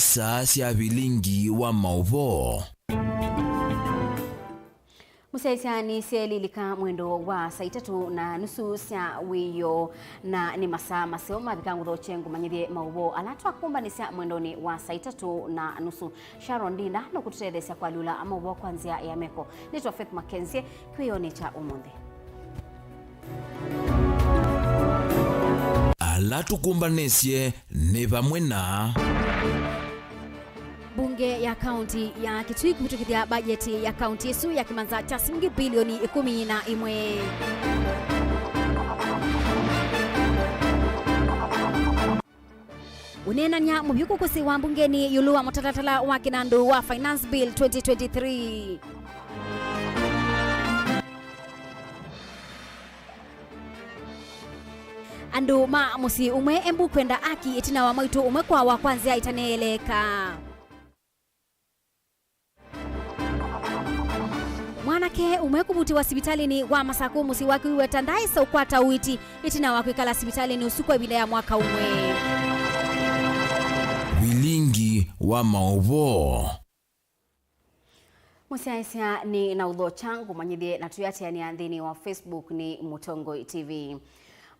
saa cia Vilingi wa Mauvoo. Musaisia ni selilika mwendo wa saa 3:30 cia wiyo na ni masaa maseo mabika ngutho chengu manyithie Mauvoo alatwa kumba ni cia mwendoni wa saa 3:30. Sharon Dinda no kututethesia kwa lula Mauvoo kwanzia ya meko. Nitwa Faith MAKENZI kwiyoni cha umundi. Alatukumbanesie ni vamwe na Bunge ya kaunti ya Kitui kutukithia bajeti ya kaunti yesu ya kimanza cha shilingi bilioni 11. Unenanya mubyuko kusi wa bungeni yulua mutatatala wa kinandu wa Finance Bill 2023. Andu musi umwe embu kwenda aki itina wa mwitu umwe kwa wa kwanzia itaneeleka. Mwanake umwe kubutiwa sibitalini wa Masaku musi waki wetandai sa ukwata uiti itina wa kwikala sibitalini usiku wa bila ya mwaka umwe. Vilingi wa Mauvoo. Musaisia ni na udho changu manyithie na tuyate ni andhini wa Facebook ni Mutongo TV.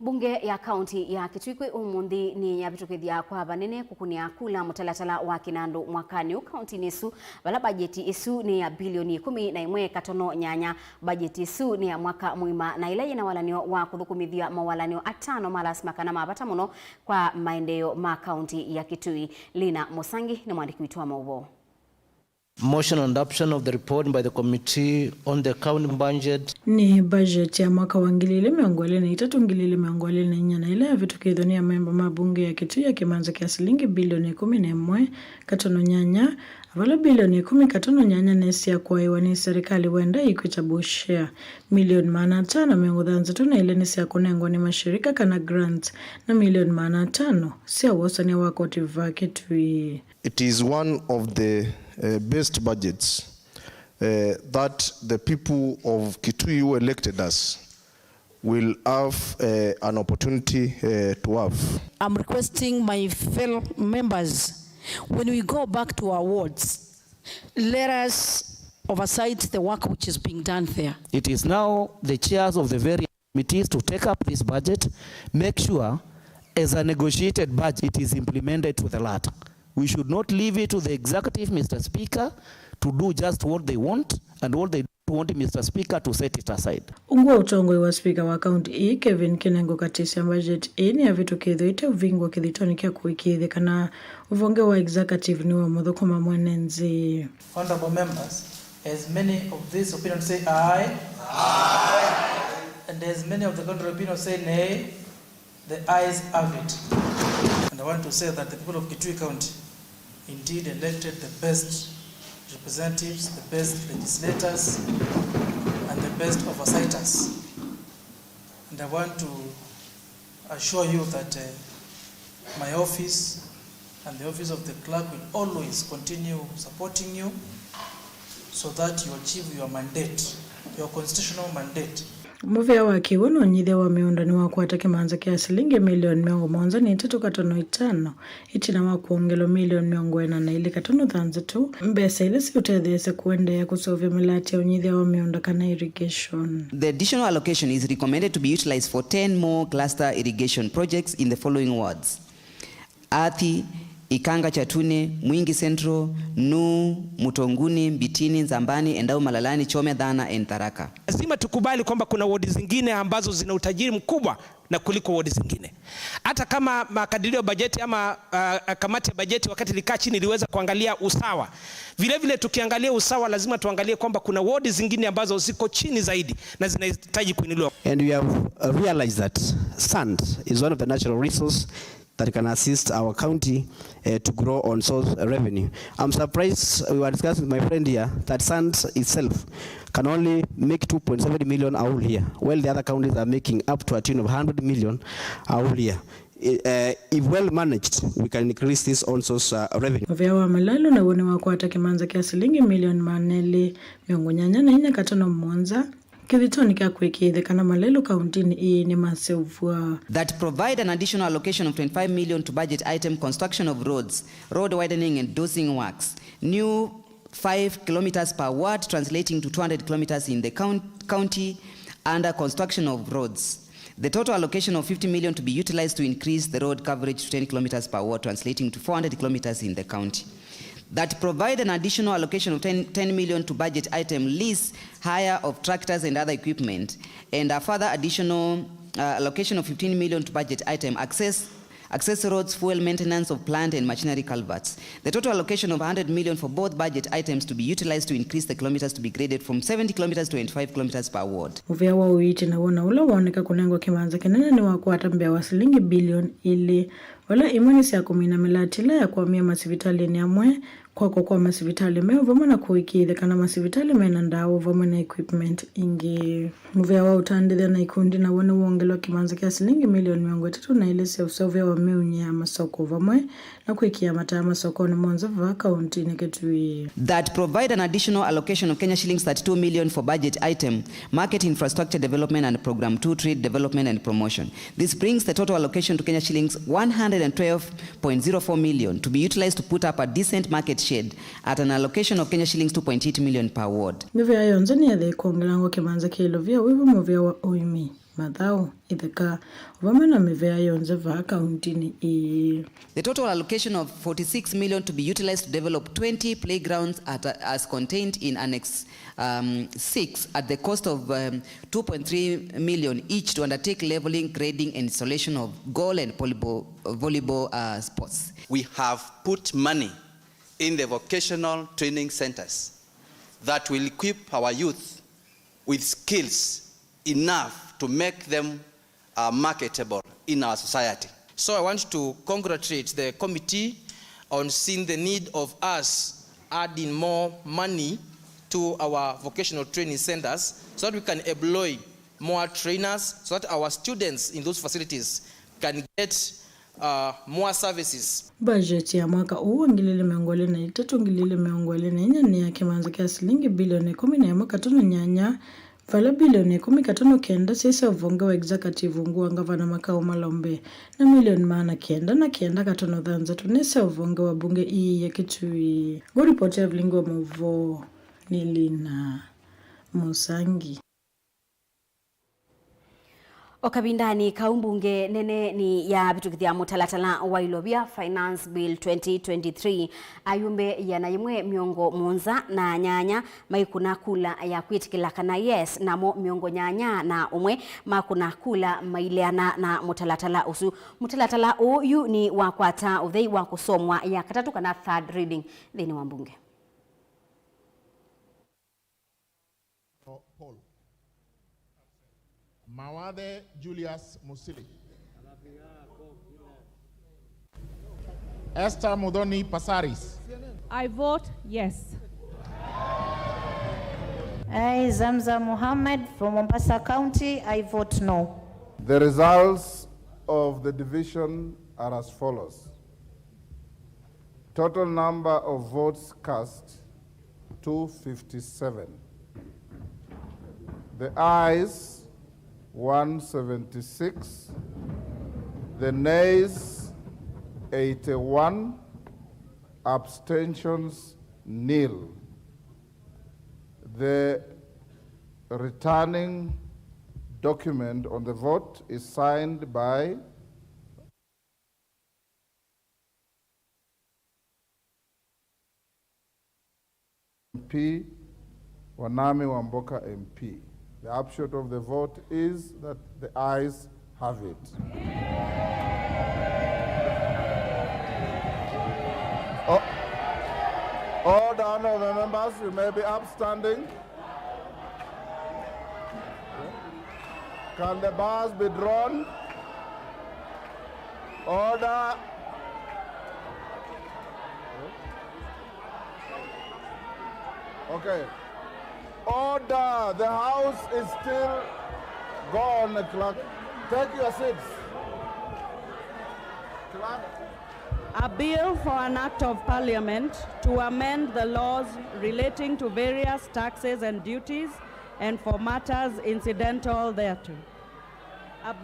Bunge ya kaunti ya Kitui umundi ni yabitukithia kwa banene kukunia kula mutalatala wa kinandu mwakani kaunti nisu bala bajeti isu ni ya bilioni 11 katono nyanya. Bajeti isu ni ya mwaka mwima na ile ina walanio wa kuthukumithia mawalanio 5 malas makana mabata muno kwa maendeleo ma kaunti ya Kitui. Lina Musangi ni mwandiki wetu wa Mauvoo. Motion on adoption of the report by the committee on the county budget. Ni budget ya mwaka wa 2023 na ile ya vitukithoni ya memba mabunge ya Kitui ya kimanza kia shilingi bilioni 11 katono nyanya. Avala bilioni 10 katono nyanya nesi ya kwa iwani serikali wenda ikuchabushia milioni 500 miongodhanza tuna ile nesi ya kunengwa ni mashirika kana grant na milioni 500 siya wasani wa kotiva Kitui. It is one of the best budgets that the people of Kitui who elected us will have an opportunity to have. I'm requesting my fellow members, when we go back to our wards, let us oversight the work which is being done there. It is now the chairs of the various committees to take up this budget, make sure as a negotiated budget it is implemented to the latter. We should not leave it to the executive, Mr. Speaker, to do just what they want, and what they don't want, Mr. Speaker, to set it aside. Ungwa utongwe wa speaker wa county Kevin Kinengo katisi ya budget ni ya vitu kitho ite uvingwa kithitoni kia kuikithi kana uvonge wa executive ni wa muthukuma mwenenzi. Honorable members, as many of this opinion say aye, aye, and as many of the contrary opinion say nay, the ayes have it. And I want to say that the people of Kitui County indeed elected the best representatives, the best legislators, and the best oversighters. And I want to assure you that my office and the office of the clerk will always continue supporting you so that you achieve your mandate, your constitutional mandate. Muvia wa kiwono nyithia wa miundani wa kuata kimanza kia shilingi milioni 103.5 itina wa kuongelo milioni 40 na ili katono thanzi tu mbesa ile si utethese kuendea kusovya milati ya unyithia wa miunda kana irrigation. The additional allocation is recommended to be utilized for 10 more cluster irrigation projects in the following wards: Athi, Ikanga Chatune, Mwingi Central, Nu, Mutonguni, Mbitini, Nzambani, Endau Malalani, Chome, Dhana, and Tharaka. Lazima tukubali kwamba kuna wodi zingine ambazo zina utajiri mkubwa na kuliko wodi zingine. Hata kama makadirio bajeti ama kamati ya bajeti wakati likaa chini iliweza kuangalia usawa. Vile vile tukiangalia usawa lazima tuangalie kwamba kuna wodi zingine ambazo ziko chini zaidi na zinahitaji kuinuliwa. And we have realized that sand is one of the natural resources that can assist our county to grow on source revenue. I'm surprised, we were discussing with my friend here, that sand itself can only make 2.7 million a whole year, while the other counties are making up to a tune of 100 million a whole year. If well managed, we can increase this on source revenue. Muvia wa malalo na wone wa kuata kimanza kia shilingi milioni 4 miongo nyanya na inya katono mwanza kithitoni kya kwikithekana malelo kauntini ii ni maseuvua. That provide an additional allocation of 25 million to budget item construction of roads, road widening and dosing works, new 5 kilometers per ward translating to 200 kilometers in the county under construction of roads. The total allocation of 50 million to be utilized to increase the road coverage to 10 kilometers per ward translating to 400 kilometers in the county. That provide an additional allocation of 10 million to budget item lease, hire of tractors and other equipment, and a further additional allocation of 15 million to budget item access roads, fuel maintenance of plant and machinery culverts. The total allocation of 100 million for both budget items to be utilized to increase the kilometers to be graded from 70 kilometers to 25 kilometers per ward. Uvia wa uiti na wona ula waoneka kunengwa kimanza kinene ni wakuata mbea wa shilingi bilioni ili wala imani siya kumina milatila ya kuamia masivitali ni amwe kwa masivitali meo vama na kuikithekana masivitali mena ndawo vama na equipment ingi. Uvia wa utandithia na ikundi na wona uongelwa kimanza kia shilingi milioni 300 na ile uvia wa meunye ya masoko vamwe na kuikia mataa masoko na mwanza vwa kaunti neketui. That provide an additional allocation of Kenya shillings 32 million for budget item, market infrastructure development and program 2, trade development and promotion. This brings the total allocation to Kenya shillings 112.04 million to be utilized to put up a decent market shed at an allocation of Kenya shillings 2.8 million per ward. Mivya yonzani ya kuongelango kimanza kilo vya wivu mvya wa oimi. Mathao itheka vamana mivea yonze va kauntini ii. The total allocation of 46 million to be utilized to develop 20 playgrounds as contained in Annex 6 at the cost of 2.3 million each to undertake leveling, grading and installation of goal and volleyball sports. We have put money in the vocational training centers that will equip our youth with skills enough to make them marketable in our society. So I want to congratulate the committee on seeing the need of us adding more money to our vocational training centers so that we can employ more trainers, so that our students in those facilities can get more services. Budget ya mwaka huu ngilile miongole na itatu ngilile miongole na inya ni ya kimanza kia shilingi bilioni 10 ya mwaka tono nyanya vala bilioni 10 kenda sisa uvonga wa executive nguwa ngavana makao malombe na milioni maana kenda katono dhanza tunesa uvonga wa bunge ii ya kitui. Report ya Vilingi wa Mauvoo Nilina Musangi. Okabindani kaumbunge nene ni ya bitukithia mutalatala wa ilobia Finance Bill 2023 ayumbe yanayimwe miongo munza na nyanya maikuna kula ya kwitikila kana yes namo miongo nyanya na umwe makuna kula maileana na mutalatala usu. Mutalatala uyu ni wakwata uthei wa kusomwa ya katatu kana third reading thini wa mbunge. Mawade Julius Musili. Esther Mudoni Pasaris. I vote yes. I, Zamza Muhammad from Mombasa County, I vote no. The results of the division are as follows. Total number of votes cast, 257. The ayes, 176, the nays 81, abstentions nil. The returning document on the vote is signed by MP Wanami Wamboka MP. The upshot of the vote is that the ayes have it. All the honorable members, you may be upstanding. Can the bars be drawn? Order. Okay. Order. The House is still gone, clerk. Take your seats. Clerk. A bill for an act of parliament to amend the laws relating to various taxes and duties and for matters incidental thereto. A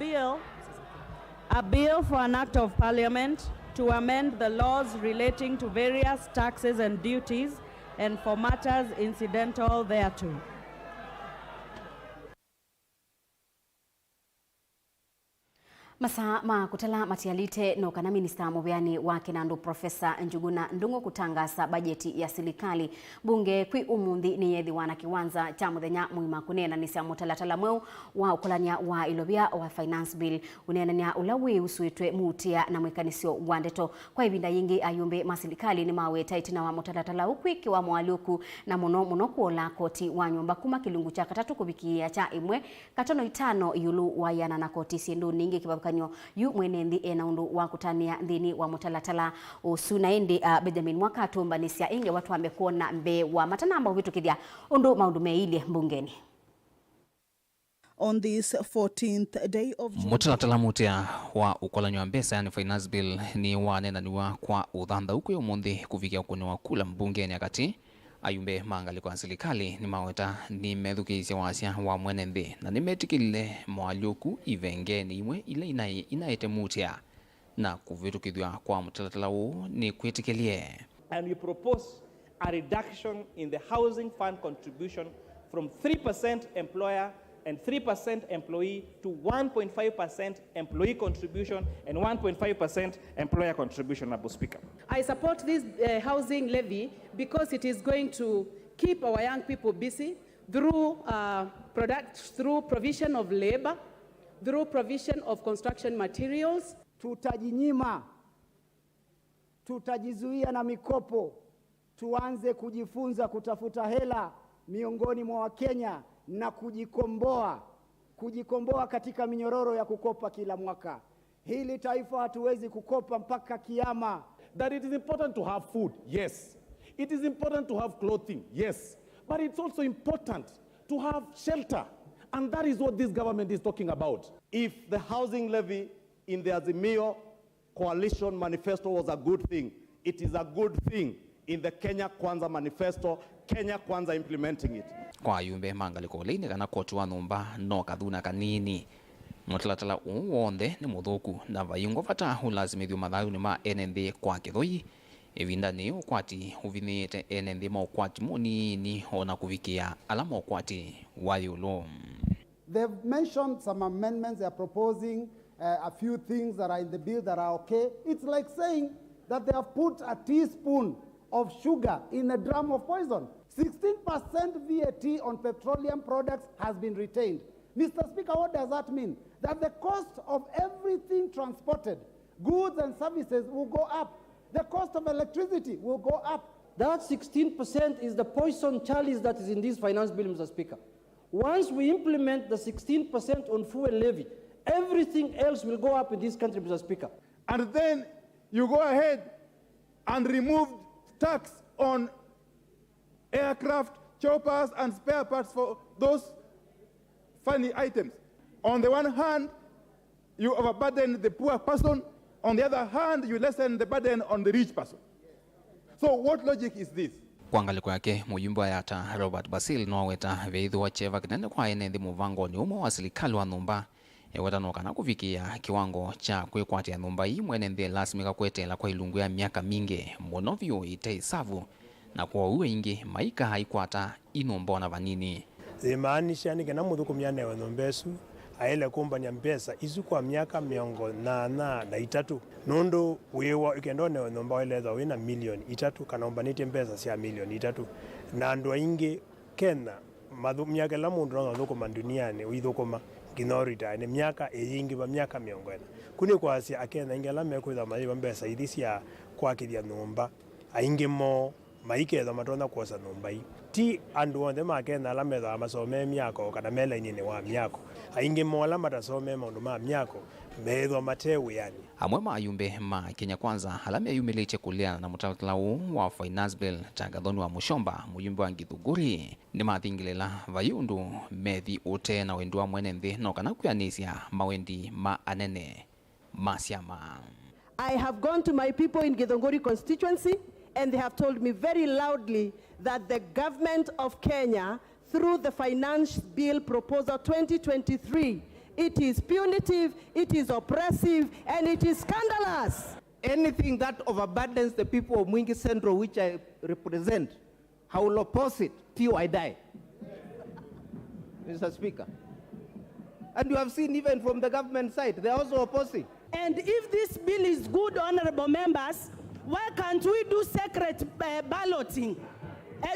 bill for an act of parliament to amend the laws relating to various taxes and duties and for matters incidental thereto. Masa makutala matialite no kana minista mubyani wa Kinandu Profesa Njuguna Ndung'u kutangasa bajeti ya serikali bunge kwi umundi ni yethi wana kiwanza cha muthenya muima kunena ni cia mutalatala mweu wa ukulania wa ilobia wa finance bill unenania ulawi usuitwe mutia na mwikanisio wa ndeto kwa ibinda yingi ayumbe maserikali ni maweta itina wa mutalatala ukwiki wa mwaluku na muno kuola koti wa nyumba kuma kilungu cha katatu kubikia cha imwe katono itano yulu wa yana na koti sindu ningi kibabuka yu mwenendi ena undu wa kutania ndini wa mutalatala usunaindi Benjamin Mwakatumba nisia inge watu wamekuona mbe wa matanamba vitu kithia undu maundu meili mbungeni. On this 14th day of June, mutalatala mutia wa ukolanyo wa mbesa yani finance bill ni wanenaniwa kwa uthanda uko yomundi kufikia kuni wa kula mbungeni akati ayumbe mangaliko ya serikali ni maweta ni methukisya wasya wa mwenendi na nimetikile mwaluku ivengeni imwe ile inaete mutia na kuvitukithwa kwa mutalatala huu ni kwitikilie. And we propose a reduction in the housing fund contribution from 3% employer and 3% employee to 1.5% employee contribution and 1.5% employer contribution, Mr. Speaker. I support this housing levy because it is going to keep our young people busy through through provision of labor, through provision of construction materials. Tutajinyima, tutajizuia na mikopo, tuanze kujifunza kutafuta hela miongoni mwa Wakenya na kujikomboa katika minyororo ya kukopa kila mwaka. Hili taifa hatuwezi kukopa mpaka kiyama. That it is important to have food, yes. It is important to have clothing, yes. But it's also important to have shelter. And that is what this government is talking about. If the housing levy in the Azimio coalition manifesto was a good thing, it is a good thing in the Kenya Kwanza manifesto, Kenya Kwanza implementing it. Kwa yumbe mangaliko leine kana kotu wa numba no kadhuna kanini mutalatala uwonde ni muthuku na vayungo vata hulazimithio mathayu ni ma NND kwa kithui evinda ni ukwati uvinite NND ma ukwati munini ona kuvikia alama ukwati wa yulu. They've mentioned some amendments. They are proposing a few things that are in the bill that are okay. It's like saying that they have put a teaspoon of sugar in a drum of poison. 16% VAT on petroleum products has been retained. Mr. Speaker, what does that mean? That the cost of everything transported, goods and services, will go up. The cost of electricity will go up. That 16% is the poison chalice that is in this finance bill, Mr. Speaker. Once we implement the 16% on fuel levy, everything else will go up in this country, Mr. Speaker. And then you go ahead and remove tax on aircraft, choppers, and spare parts for those funny items. On the one hand, you overburden the poor person. On the other hand, you lessen the burden on the rich person. So what logic is this? Kwangaliko yake muyumba yata Robert Basil nwaweta veithu wa cheva kinene kwa enethi muvango ni umo wa serikali wa numba ewetanoka na kufikia kiwango cha kwikwatia numba hii mwenethi lasimika kwetela kwa ilungu ya miaka mingi munovyo itaisavu na kwa uwe ingi maika haikwata inombona vanini. Zimaanisha ni kena muthuku myane wa nombesu aile kumbanya mpesa isu kwa miaka miongo na itatu nundu wiwa ikendone wa nomba waileza wina milioni itatu kanombanite mpesa sia milioni itatu na andu aingi kena miaka la mundu na thukuma duniani withukuma ginorita ni miaka eyingi ba miaka miongo ena kuni kwasi akena ingela mekwitha maiva mpesa ithi cia kwakithia numba aingi mo maiketha matona kuosa numba hii ti andu onthe makena ala methaa masome miako kana melainini wa miako aingi mola matasome maundu ma miako methwa matewe yani amwe mayumbe ma Kenya Kwanza alame ayumilite kulia na mutalatala wa finance bill tangathoni wa Mushomba muyumbe wa Githunguri ni mathingilela vayundu methi ute na wendu wa mwenethi no kana kwianisya mawendi ma anene masiama. I have gone to my people in Githunguri constituency and they have told me very loudly that the government of Kenya through the Finance Bill Proposal 2023. It is punitive, it is oppressive, and it is scandalous. Anything that overburdens the people of Mwingi Central, which I represent, I will oppose it till I die. Mr. Speaker. And you have seen even from the government side, they are also opposing. And if this bill is good, honorable members, why can't we do secret balloting?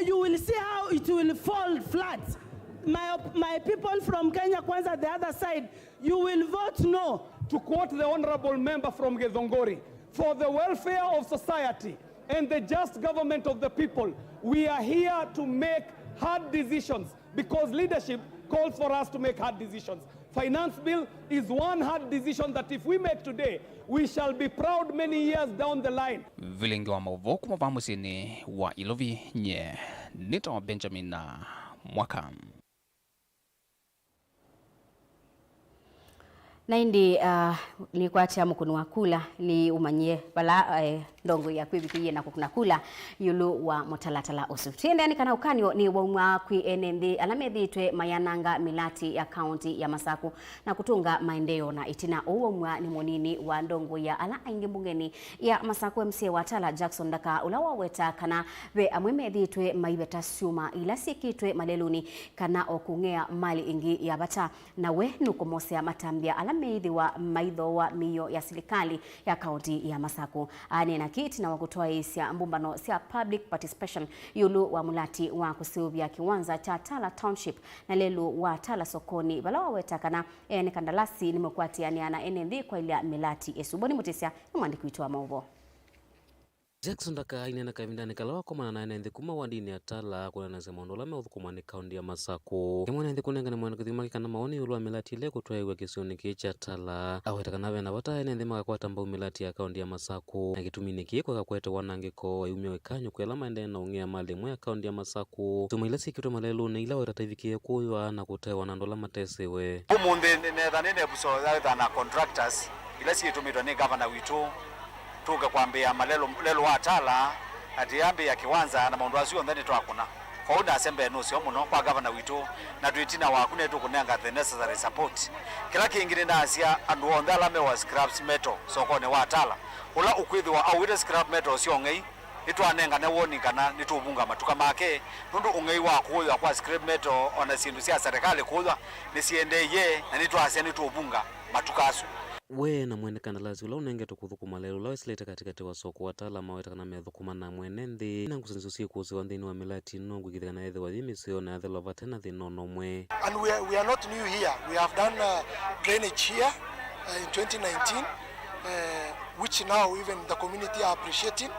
You will see how it will fall flat. My people from Kenya Kwanza, the other side, you will vote no. To quote the honorable member from Githongori, for the welfare of society and the just government of the people, we are here to make hard decisions because leadership calls for us to make hard decisions. Finance bill is one hard decision that if we make today, we shall be proud many years down the line. Vilingi wa Mauvoo kumapa musini wa Ilovi nye nito Benjamin na Mwaka. Naindi ni kuacha mukunu wakula ni umanye bala ndongo ya kwibikiye na kukuna kula yulu wa motalatala usu. Tiende kana ukanyo ni waumwa kwi enendi alamedhitwe mayananga milati ya kaunti ya Masaku na kutunga maendeo na itina uwaumwa ni monini wa ndongo ya ala aingi mbungeni ya Masaku MCA watala Jackson Daka ulawa weta kana we amwemedhitwe maibeta suma ila sikitwe maleluni kana okungea mali ingi ya bata na we nukomosea matambia ala meidhi wa maidho wa miyo ya serikali ya kaunti ya Masaku. Ani na kiti na wakutoa isia mbumbano sia public participation yulu wa mulati wa kusiubia kiwanza cha Tala Township na lelu wa Tala Sokoni balawa wetakana ni kandalasi ni mkwati ya niana enendi kwa ilia milati esuboni mutisia ni mwandiki witu wa Mauvoo. Jackson Daka inena kavindani kalawa komana na enendi kuma wandini ya Tala kuna na zemondo lame uthukumani kaundi ya Masaku. Kemwana enendi kunenga na mwana kuthimaki kana maoni yulu wa milati ile kutuwa iwa kisioni kicha Tala. Awetaka nawe na wata enendi maka kwa tamba milati ya kaundi ya Masaku. Na kitumini kieko kakwete wanangeko wa yumio ikanyo kwa lama endene na ungia mali mwe ya kaundi ya Masaku. Tumailasi kitu malelu na ila wetata hivikie kuwa na kutewa wanandola matesewe. Umundi nethanine buso na contractors ilasi itumidwa ni governor witu tuga kwambia malelo wa Tala atiambi ya kiwanza na maundu asio ndani twakuna kwa una asembe no sio muno kwa governor witu na tuitina wakune tu kunenga the necessary support kila kingine na asia andu ondala me wa scrap metal soko ne wa Tala ula ukwithwa au ile scrap metal sio ngei itwanenga ne woni kana nitubunga matuka make nundu ungei wa kuyo kwa scrap metal ona sindu sia serikali kuyo nisiendeye na nitwase nitubunga matukasu. We na mwene kandalazi ula unenge tukudhukuma lelu ula wesileta katikati wa soko wa Tala maweta kana medhukuma na mwenendi na ngusanisusi kuzi wa ndini wa milati nongu githika na edhe wa dhimisio na edhe lova tena dhinono mwe. And we are not new here. We have done drainage here in 2019 which now even the community are appreciating.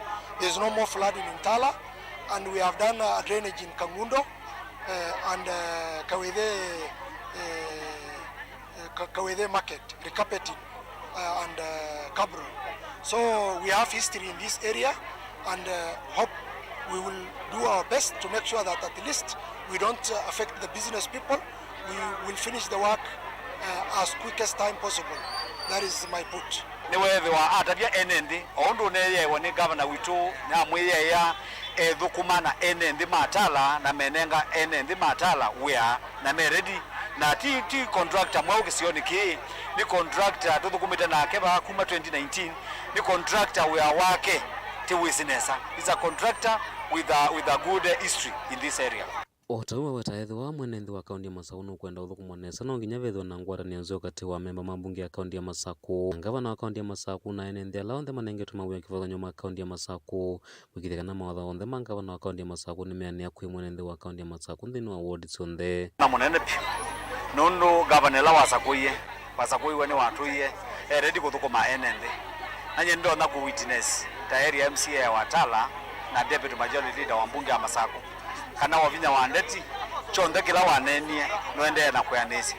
There is no more flooding in Tala, and we have done drainage in Kangundo and Kawede market, recarpeting and Kabro. So we have history in this area, and hope we will do our best to make sure that at least we don't affect the business people. We will finish the work as quick as time possible. That is my put. Niwewe wa atabia enendi oundu neye woni governor witu na mwiye ya dhukumana enendi matala na menenga enendi matala wea na meredi na ti contractor mwao kisioni ki ni contractor tuthukumita na keba kuma 2019 ni contractor wea wake ti business is a contractor with a good history in this area. Otawa wataedho wa mwenendi wa kaundi ya Masaku kwenda uthukumonesa no nginya vetho na ngwara nianzo kati wa memba mabunge ya kaundi ya Masaku. Ngavana wa kaundi ya Masaku na enendi ala onthe manenge tumabuya kifadho nyuma kaundi ya Masaku wikithekana mawatha onthe mangavana wa kaundi ya Masaku ni meania kwi mwenendi wa kaundi ya Masaku nthini wa ward cionthe. Na munene pi nundu governor la wasakuiwe ni watuiye ready kuthukuma enendi na nyendo na ku witness tayari MCA wa Tala na deputy majority leader wa mbunge ya Masaku kana wavinya wandeti chonde kila wanenie noende na kuyanisi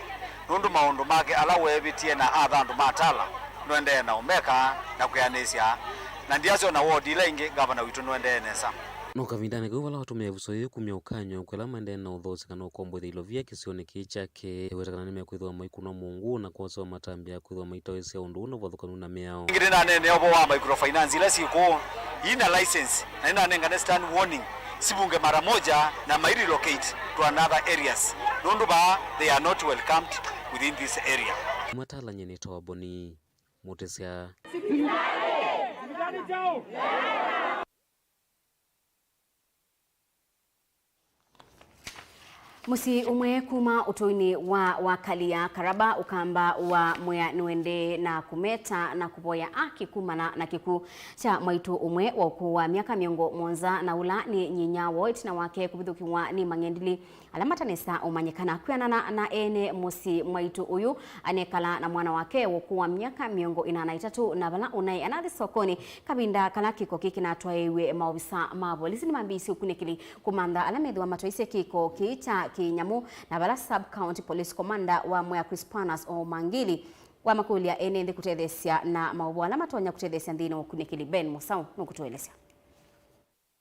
nundu maundu make ala webitie na athandu matala noende na umeka na kuyanisia na ndiazo na ward ile ingi governor witu noende nesa no kavindane kuvala watumia vusoyo kumya ukanyo kwela mandene na uthosi kana ukombo thilo vya kisioni kichake wetakana nime kwithwa maikuno mungu na kwaso matambia kwithwa maitawesi ya undu na vathukanu na miao ngire na nene obo wa microfinance ila siko ina license na ina nenga stand warning sibunge mara moja na mairi locate to another areas nundu ba they are not welcomed within this area matala nyene toa boni mutesia Musi umwe kuma utoini wa wakalia karaba ukamba wa mwea nuende na kumeta na kuboya aki kumana na kiku cha mwaitu umwe wa ukuu wa miaka miongo mwanza na ula ni nyinyawo itina wake kubithukiwa ni mangendili alamatanesa umanyekana kuyanana na ene musi mwaitu uyu anekala na mwana wake ukuu wa miaka miongo inana itatu na bala unai anathi sokoni kabinda kala kiko kiki na tuaiwe maobisa mabolisi ni mambisi ukunekili kumanda alamedhi wa matoise kiko kicha kinyamu na bala sub county police commander wa Mwea Crispanas o Mangili wa makulia ene kutethesia na Mauvoo alama tonya kutethesia ndino kunikili Ben Musau nukutuelezea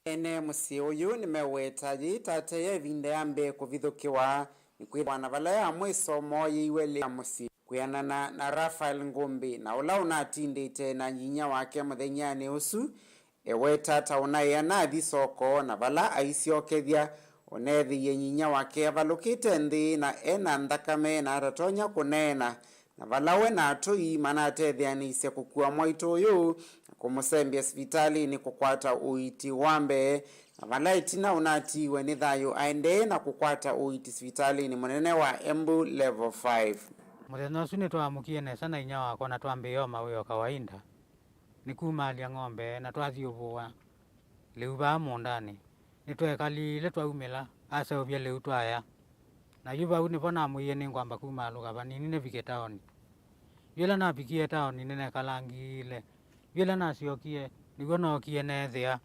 ene musi uyu nimewetaji tateye vinde ambe kuvithukiwa nikwithwa na vala ya mwisomo yiwele ya musi kuyanana na Rafael Ngumbi na ula unatindite na nyinya wake muthenyani usu eweta tauna ya nathi soko na vala aisiokethia onethi yenyinya wake avalukite nthi na ena nthakame na atatonya kunena na valawe na atui manatethyanise kukua mwaitu uyu kumusembia sivitali ni kukwata uiti wambe na vala itina unatiwe ni thayu aende na kukwata uiti sivitali ni munene wa Embu level 5 muthenya ucio ni twamukie nesa na inya wakwa na twambio mawio kawaida ni kumalia ng'ombe na twathiuvua liu ba mundani nitwekalile twaumila aseuvya liu twaya na yuva ni bona muye ni ngwamba kumaluka vanini ne vike taoni yela na vikie taoni nene kalangile yela na siokie nigo no kie nethia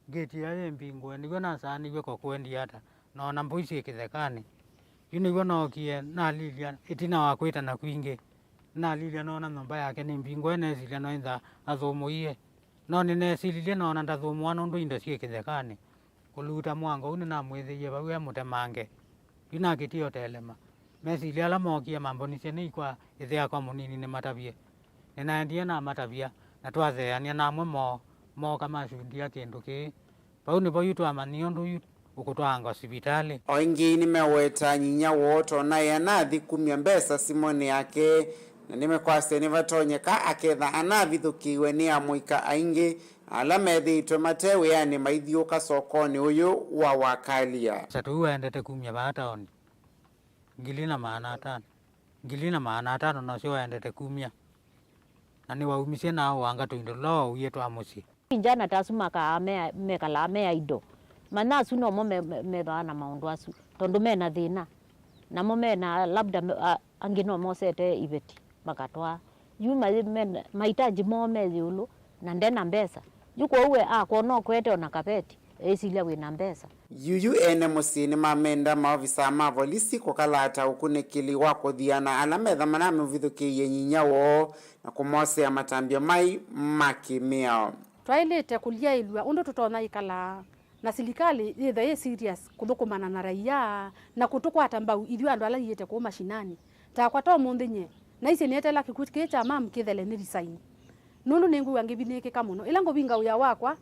geti ya mbingwe nigo na sani gwe kokwendi hata no na mbuisi kithekani nigo no kie na lilia itina wa kwita na kwingi na lilia no na nomba yake ni mbingwe ne silia no inda athumuie no nene sililie no na ndathumwa no ndo indo cie kithekani kuluta mwango une na mwithiye bawe mutemange ina kitio telema mesilia la mokia mambo ni sene kwa ithia kwa munini ne matavie ninaendie na matavia na twatheania na amwe mo kama shundia kindu ki pau ni bo yutu amanio ndu ukutwanga sivitali oingi nimeweta nyinya woto na yanathi kumya mbesa simoni yake na nimekwase ni vatonyeka aketha anavithukiwe ni amuika aingi ala methitwe matewe yani maithiuka sokoni uyu wa wakalia satu endete kumya bataoni ngilina maana tano na sio endete kumya na ni waumisie na wanga tuindo lo uyetu amusi njana tasuma ka mekala me ido mana suno mo me bana maundu asu tondu mena thina na mo mena labda angino mo sete ibeti makatwa yuma mahitaji mo mezulu na ndena mbesa yuko uwe kono kwete ona kapeti esilia wina mbesa yuyu ene musini mamenda maofisa mavolisi kukalata ukunekili wako thiana alametha maname vithukiye nyinyawo na kumose ya matambio mai makimia twailite kulia ilwa undo tutona ikala na serikali ithe serious kuthukumana na raia na kutukwata mbau ithio andu ala yete ku mashinani ta kwata mundinye na ise nietela kikuti cha mam kithele ni resign nundu ningu wangibinike kamuno ila ngobinga uya wakwa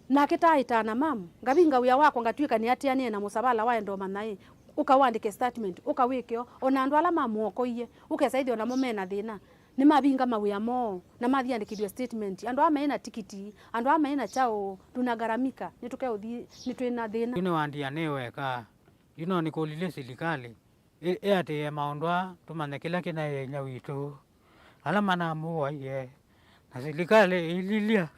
na kitaita na mam ngabinga uya wakwa ngatwika ni atianie na musabala wa ndo manai ukawandike statement ukawikio ona andu ala mamuokoiye ukesaithio ona momena thina ni mabinga mawia mo na mathiandikithio statement andu amena tikiti andu amena chao tunagaramika nitukeuthi nitwina thina ni wandia ni weka ni kulile serikali ate maondwa tumane kila kina yenya witu ala mana muwa ye na serikali ililia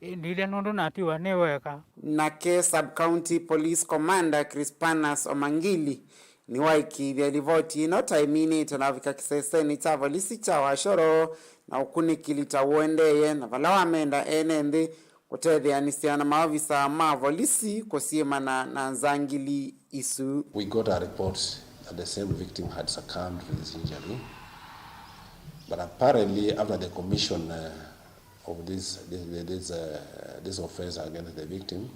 ndile nondo natiwa ni weka nake sub county police commander Crispanas Omangili ni waiki vya livoti no taimini tanavika kiseseni cha volisi cha washoro na ukunikili cha uendeye na valawa menda enendi kutethyanisiana maafisa ma volisi kusiemana na nzangili isu. We got a report that the same victim had succumbed to this injury, but apparently after the commission of this offense against the victim,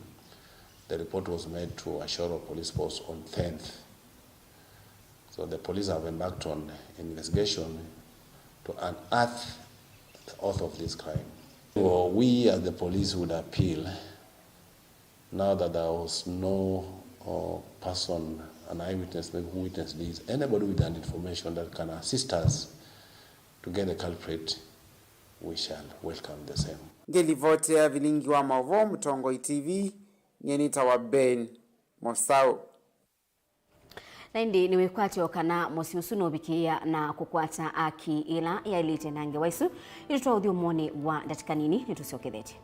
the report was made to Ashoro Police Post on 10th. So the police have embarked on investigation to unearth the author of this crime. So we as the police would appeal, now that there was no person, an eyewitness who witnessed this, anybody with that information that can assist us to get the culprit, we shall welcome the same. Ngelivote ya Vilingi wa Mauvoo, Mtongo TV, nyenita wa Ben Mosau. Naindi niwekwatyo kana mosiusuno bikia na kukwata aki ila ya ilite nange waisu ilitoa udhi umone wa datika nini nitusiokethete.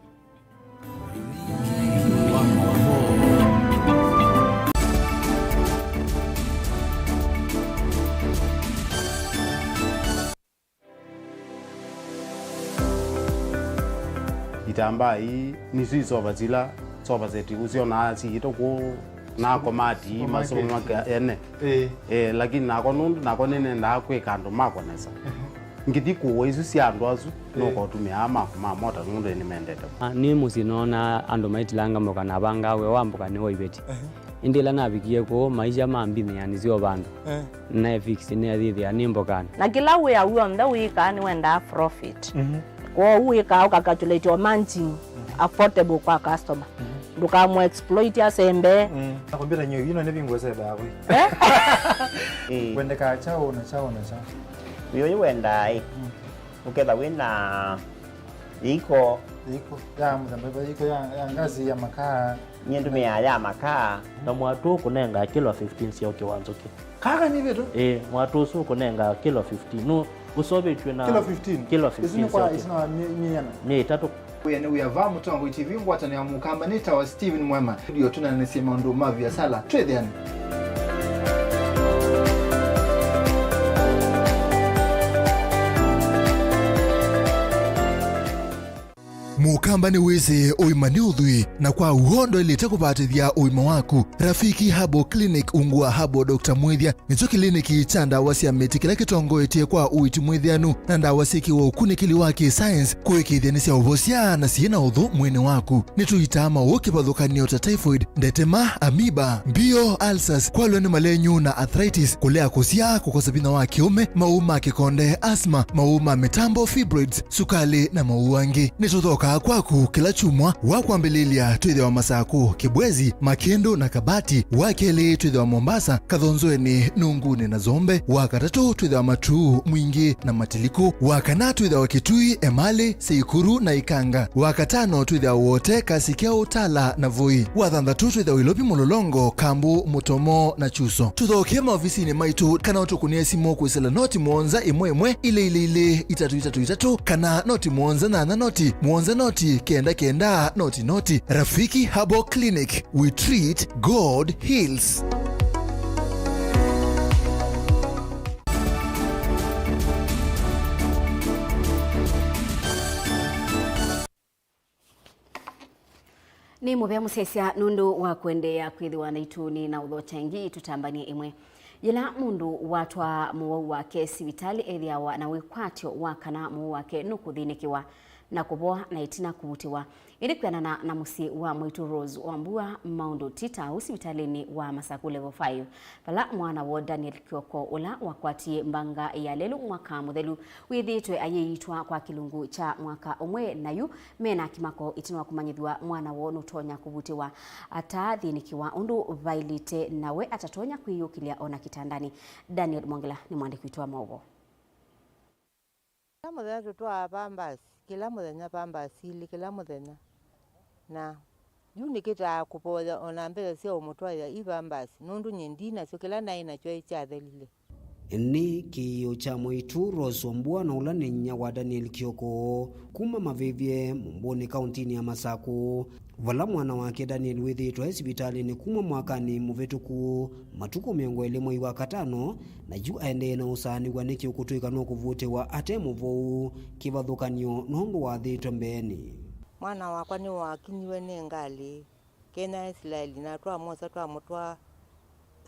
Itamba hii nisi soba zila soba zeti usiona si itoko na komati masomo maka ene lakini nako nundu nako nene ndakwe kando mako nesa ngiti kuwo isu si andu azu noko tumia ama mota nundu ni mendete ni musinona andu maitilanga moka na banga we wambuka ni oibeti indila nabikie ko maisha mambini yani sio bandu na fix ni adhithi ya nimbokana na kila we ya uonda wika ni wenda profit kwa wika ukakatulate managing affordable kwa customer duka mo exploit ya sembe nakwambia nyo yino ne bingwese bawe wende ka chao na chao yo wenda ukenda wina iko ya mzambeba iko ya ngazi ya makaa nyendu ya makaa na mwatu kunenga kilo 15 sio kiwanzo ki kaka ni beto mwatu su kunenga kilo 15 no usobe tuna kilo 15 kwa isina ni tatu yani uyava Mtongo TV ngwatani ya mukamba nita wa Steven Mwema ndio tunanasema ndo mavi ya sala trade yani Mukamba ni weze oimani udhui na kwa uhondo ilete kubatithia uima waku. Rafiki Habo Clinic ungua Habo Dr. Mwithia nicho kliniki cha ndawa cia miti kila kitongo etie kwa uiti mwithianu na ndawa siki wa ukunikili wake science kuikithia ni cia uvosia na ciena uthu mwene waku. Nituitama ukibadhukanio ta typhoid, ndetema, amoeba, bio, ulcers, kwalwa ni malenyu na arthritis, kulea kusia, kukosa bina wa kiume, mauma kikonde, asma, mauma mitambo, fibroids, sukali na mauangi. Nituthoka kwaku kila chumwa wakwambililia twithe wa Masaku, Kibwezi, Makendo na Kabati, wakeli twithe wa Mombasa, Kathonzoeni, Nunguni na Zombe, wakatatu twithe wa Matuu, Mwingi na Matiliku, wakana twithe wa Kitui, Emali, Seikuru na Ikanga, wakatano twithe wa wote Kasikia, Tala na Voi, wathanthatu twithe wa Ilopi, Mulolongo, Kambu, Mutomo na Chuso. Tuthokie maofisini maitu kana utukunie simu kwisela noti mwonza imwe ile itatu kana noti mwonza na noti mwonza noti kenda noti. Rafiki Habo Clinic, we treat, God heals. Ni mubea musesia nundu wa kuendea kwithiwa na ituni na uthochangi tutambanie imwe yila mundu watwa Mauvoo wake sibitali ethiawa na wikwatyo wakana Mauvoo wake nukuthinikiwa na kuboa na itina kubutiwa ili kwianana na musi wa mwitu Rose Wambua Maundu Tita usibitalini wa Masaku level 5 pala mwana wa Daniel Kioko ula wakwatie mbanga ya lelu mwaka muthelu withitwe ayitwa kwa kilungu cha mwaka umwe nayu mena kimako itinwa kumanyithwa mwana wa nutonya kubutiwa atathinikiwa undu vailite nawe atatonya kwiyukilia ona kitandani. Daniel Mwangela ni mwandiki wetu wa Mauvoo. Kila muthenya tutwa pambasi, kila muthenya pambasi, kila muthenya na yunikita kupoza ona mbele cia umutwaira ipambasi nundu nyindina cio kila naina cio icyathelile ni kiyo cha mwitu Rose Wambua na ula ninya wa Daniel Kioko kuma mavivye Mumboni kauntini ya Masaku. Vala mwana wake Daniel withitwa hospitali ni kuma mwakani muvetuku matuko 25 na yu aende na usani wa niki ukutuika no kuvutiwa ate Mauvoo kivathukanio nundu wa thitwa mbeni. Mwana wakwa ni wakinyiwe ni ngali kena Israeli na twa mosa twa mutwa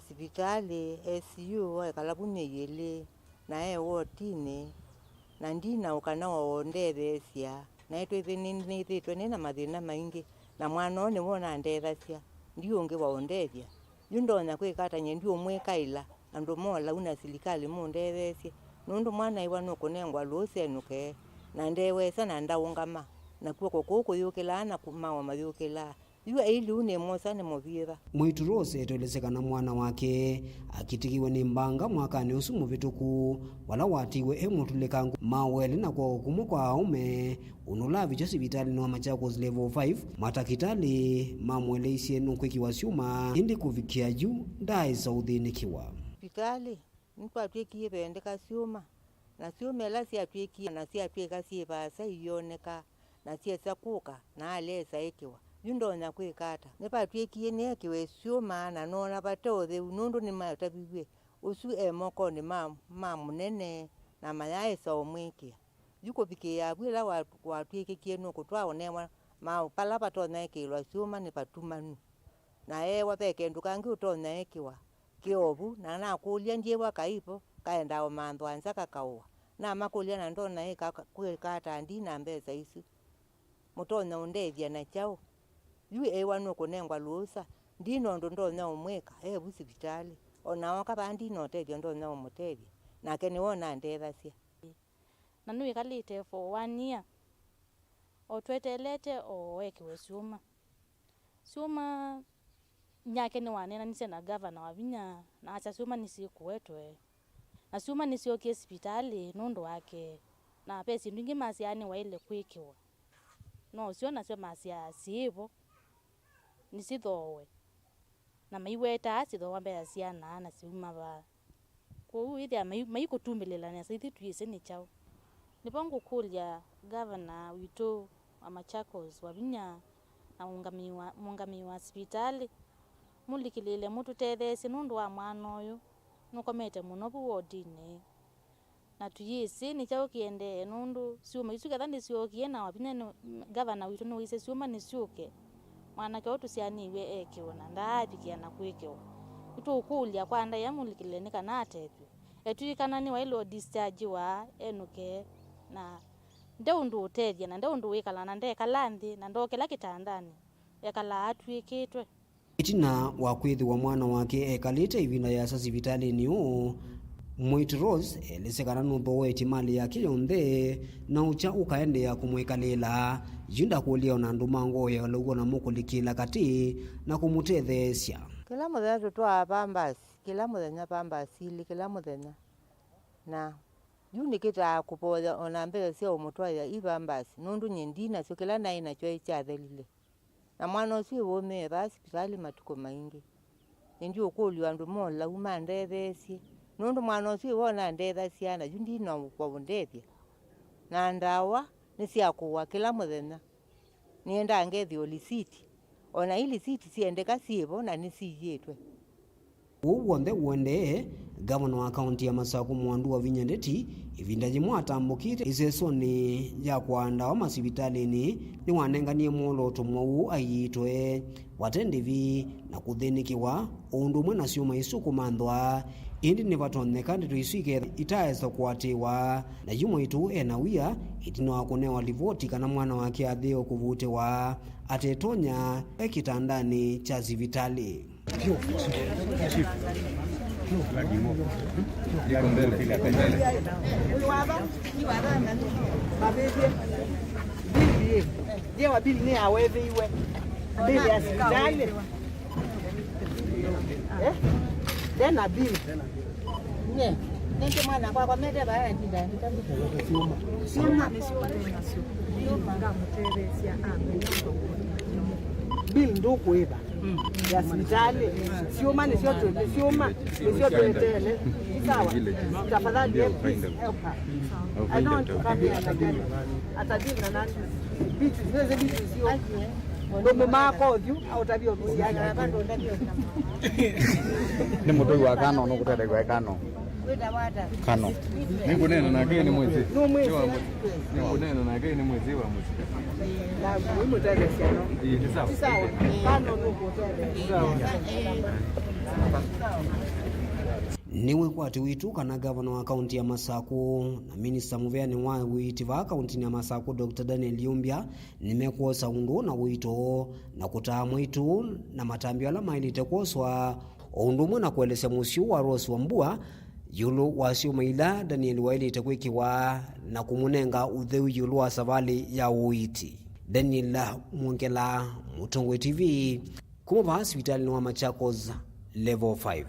sibitali SU wa kalabuni yele na wotine na ndina ukana waondethesia na itwe ni thitwe ni na mathina maingi na mwana ni wona ndethacia ndio nge waondethia ndonya kwikata nyendio mwekaila andu mola una serikali mundethecie nundu mwana iwa no kunengwa lose nuke na ndewesa na ndaungama na kuko kuko yukila na kumawa mayukila yua ili une mosa ni movira Mwitu Rose etolezekana mwana wake akitikiwe ni mbanga mwakani usu muvituku wala watiwe mutulekangu mawele na kwa hukumu kwa aume unulavi cha sibitali na Machakos level 5 matakitali mamwele isienu kwekiwa syuma hindi kuvikia juu ndai saudhinikiwa sibitali mtu atwekie pendeka syuma na syuma la si atwekie na si atweka si basa iyoneka na si sakuka na alesa ikiwa ndonya kwikata nepatwekie nekiwe syuma na nona batothe nundu ni matabiwe usu emoko ni munene na mayaesa omwikia yuko bikia bwila watwekie no kutwaonewa pala patonya ikilwa syuma ni patumanu na ewa peke ndukangi utonya ikiwa kiobu na nakulia ndiewa kaipo kaenda omando anza kakaua na makulia na ndona kwikata ndina mbeza isu mutonya undethia na chao yu ewa no kunengwa lusa ndino ndonya omweka busibitali ona kabandi no tethio ndonya omutethia nake ni wona ndethacia na nui kalite for 1 year otwetelete owekiwe syuma nyake ni wanena nise na governor wa Vinya na acha syuma nisikuwetwe na syuma nisiokie hospitali nundu wake na pesi ndingi masiani waile kwikiwa no sio na sio masia sivo nisithowe na maiweta asithowa mbea siana na syuma ba ko ithia maikutumilela na sithi tuise ni chao nipongo kulia governor wito wa Machakos wa Vinya na mungami wa hospitali mulikilile mutu tethesi nundu wa mwana uyu nukomete muno buodine na tuyisi ni chao kiende nundu syuma isuke thandi siokie na Wavinya governor wito no ise syuma ni syuke mwana kwa tusianiwe ekiona ndaapikia na kwikiwa utukulia kwanda yamulikile nikana atetwe etuikana ni wailo discharge wa enuke na ndeundu utethia na ndeundu wikala na ndekalandi na ndokela kitandani ekala atwikitwe itina wa kwithi wa mwana wake ekalite ivinda ya sasibitali niu Mwitu Rose elisekana nuthowe itimali yake yonthe na ucha ukaendea kumwikalila yunda kulia na ndumango ya lugo na mukulikila kati na kumutetheesya kila muthenya tutwa pambasi kila muthenya pambasili kila muthenya na yunikita kupoya ona mbele sio umutwaya ibambasi nundu nyendina sio kila naina chwa ichathelile na mwana ucio wome hospitali matuko maingi ndio kuliwa andu mola umandethesie nundu mwana ucio wona ndethacia na yundino kwa bundethia na ndawa nisiakuwa kila muthenya nienda ngethi olisiti ona ili siti siendeka siebo na nisiyetwe wonthe wende gavana wa kaunti ya Masaku Mwandu wa Vinya Ndeti ivinda jimwe atambukite isesoni ya kwanda wa masibitalini ni wanenganie mwoloto mwau ayitwe watendivi na kuthinikiwa undu mwe na syuma isuku mandwa indi ni vatoneka nditu iswike itaesa kuatiwa na yumwe itu ena wia itino akunewa livoti kana mwana wake athio kuvutiwa atetonya ekitandani cha sibitali tena bili ne nende mwana kwa mede baya ndida sima bili ndo kuiba ya hospitali sioma ni sio tu sioma ni sio tuetele sawa tafadhali help her I don't come here atadili na nani vitu zile vitu sio ndo mama kodyu au tabio msiaga bando ndio ni mutu wa kano no kutete kwa kano kano nikunena nake ni mwezi no mwezi nikunena nake ni mwezi wa mwezi na mumu tete siano sawa kano no kutete sawa niwe kwati witu kana gavana wa kaunti ya Masaku na minista muveani wa witi wa kaunti ya Masaku Dr. Daniel Yumbia nimekuosa undu na wito na kutaa mwitu na matambio ala mailite kuoswa undumwe na kuelesea musio wa Rose Wambua yulu wasio maila Daniel wailite kwikiwa na kumunenga utheu yulu wa savali ya uiti. Daniel Mwongela, Mutongo TV, kuma hospitali wa Machakos level 5.